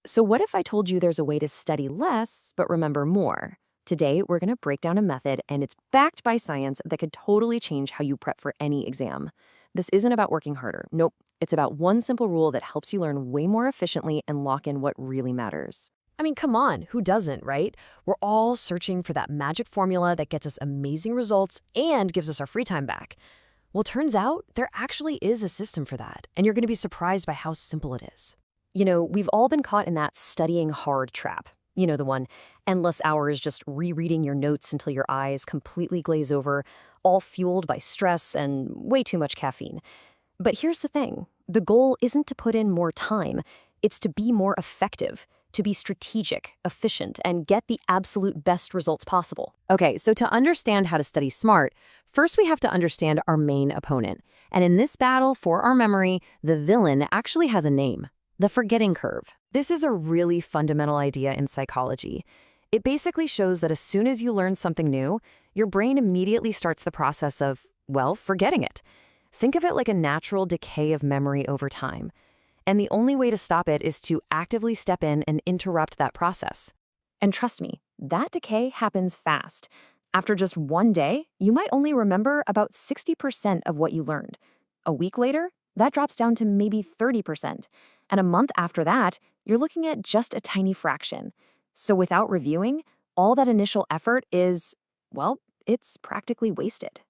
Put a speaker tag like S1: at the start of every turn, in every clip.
S1: So what if I told you there's a way to study less but remember more? Today, we're going to break down a method, and it's backed by science that could totally change how you prep for any exam. This isn't about working harder. Nope. It's about one simple rule that helps you learn way more efficiently and lock in what really matters.
S2: I mean, come on, who doesn't, right? We're all searching for that magic formula that gets us amazing results and gives us our free time back. Well, turns out there actually is a system for that, and you're going to be surprised by how simple it is.
S1: We've all been caught in that studying hard trap. You know, the one, endless hours just rereading your notes until your eyes completely glaze over, all fueled by stress and way too much caffeine. But here's the thing. The goal isn't to put in more time. It's to be more effective, to be strategic, efficient, and get the absolute best results possible.
S2: Okay, so to understand how to study smart, first we have to understand our main opponent. And in this battle for our memory, the villain actually has a name: the forgetting curve. This is a really fundamental idea in psychology. It basically shows that as soon as you learn something new, your brain immediately starts the process of, well, forgetting it. Think of it like a natural decay of memory over time. And the only way to stop it is to actively step in and interrupt that process.
S1: And trust me, that decay happens fast. After just one day, you might only remember about 60% of what you learned. A week later, that drops down to maybe 30%. And a month after that, you're looking at just a tiny fraction. So without reviewing, all that initial effort is, well, it's practically wasted.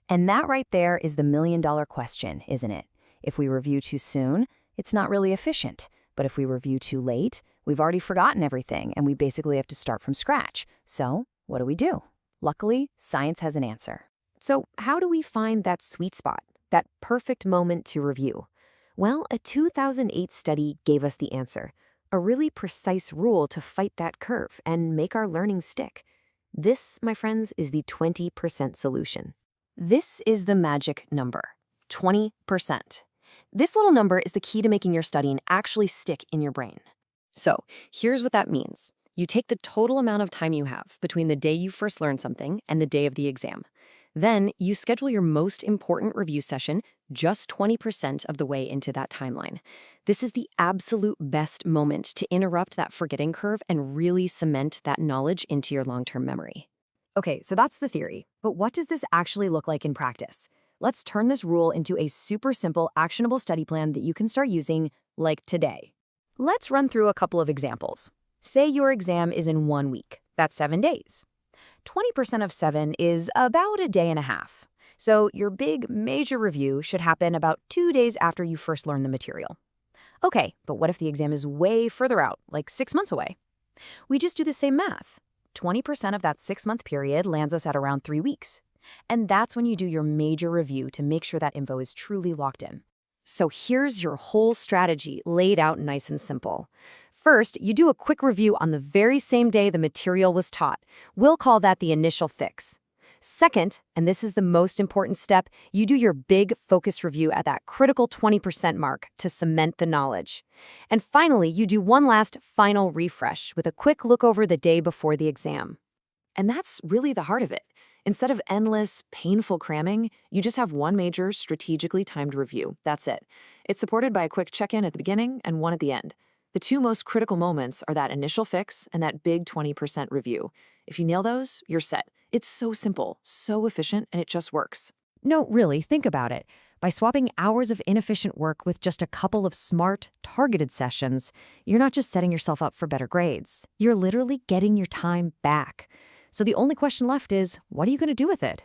S2: And that right there is the million-dollar question, isn't it? If we review too soon, it's not really efficient. But if we review too late, we've already forgotten everything, and we basically have to start from scratch. So what do? Luckily, science has an answer.
S1: So how do we find that sweet spot, that perfect moment to review? Well, a 2008 study gave us the answer, a really precise rule to fight that curve and make our learning stick. This, my friends, is the 20% solution. This is the magic number, 20%. This little number is the key to making your studying actually stick in your brain. So here's what that means. You take the total amount of time you have between the day you first learned something and the day of the exam. Then you schedule your most important review session just 20% of the way into that timeline. This is the absolute best moment to interrupt that forgetting curve and really cement that knowledge into your long-term memory.
S2: Okay, so that's the theory. But what does this actually look like in practice? Let's turn this rule into a super simple, actionable study plan that you can start using, like today. Let's run through a couple of examples. Say your exam is in 1 week. That's 7 days. 20% of 7 is about a day and a half. So your big, major review should happen about 2 days after you first learn the material. Okay, but what if the exam is way further out, like 6 months away? We just do the same math. 20% of that 6-month period lands us at around 3 weeks. And that's when you do your major review to make sure that info is truly locked in. So here's your whole strategy laid out nice and simple. First, you do a quick review on the very same day the material was taught. We'll call that the initial fix. Second, and this is the most important step, you do your big focus review at that critical 20% mark to cement the knowledge. And finally, you do one last final refresh with a quick look over the day before the exam.
S1: And that's really the heart of it. Instead of endless, painful cramming, you just have one major, strategically timed review. That's it. It's supported by a quick check-in at the beginning and one at the end. The two most critical moments are that initial fix and that big 20% review. If you nail those, you're set. It's so simple, so efficient, and it just works.
S2: No, really, think about it. By swapping hours of inefficient work with just a couple of smart, targeted sessions, you're not just setting yourself up for better grades. You're literally getting your time back. So the only question left is, what are you going to do with it?